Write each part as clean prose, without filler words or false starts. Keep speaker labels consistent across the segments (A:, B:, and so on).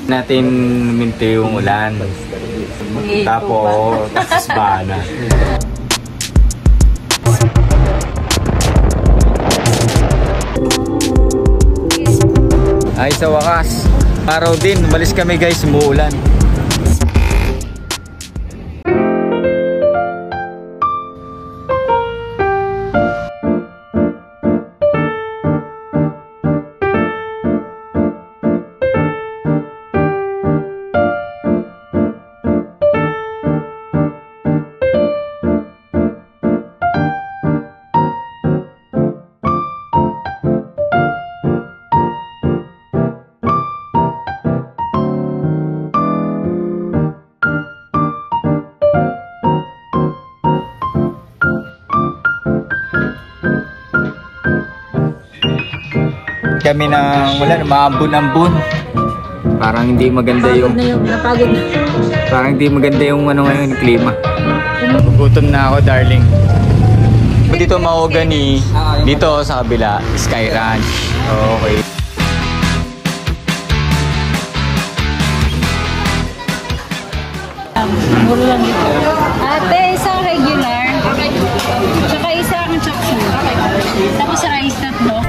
A: Natin minto yung ulan. Tapos, kasbana. Ay, sa wakas. Araw din, umalis kami guys, umuulan. Kami ng wala, maambun-ambun. Parang hindi maganda yung
B: napagod na.
A: Parang hindi maganda yung ano ngayon, klima. Gutom na ako, darling. Dito mahogany, dito sa kabila, Sky Ranch. Okay.
B: Muro lang dito. Ate, isang regular. Tsaka isang chopsuey. Tapos rice tatlo.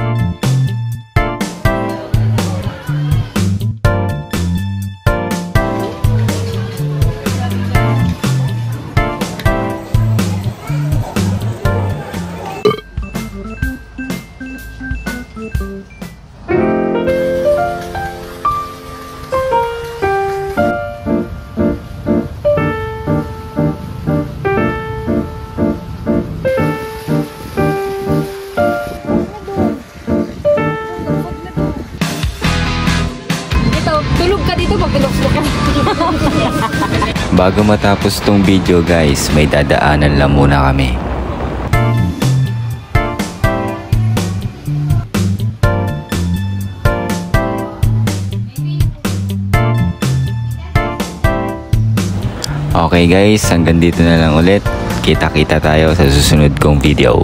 B: Tulog ka dito pag pinukso ka.
A: Bago matapos tong video guys, may dadaanan lang muna kami. Okay guys, hanggang dito na lang ulit. Kita-kita tayo sa susunod kong video.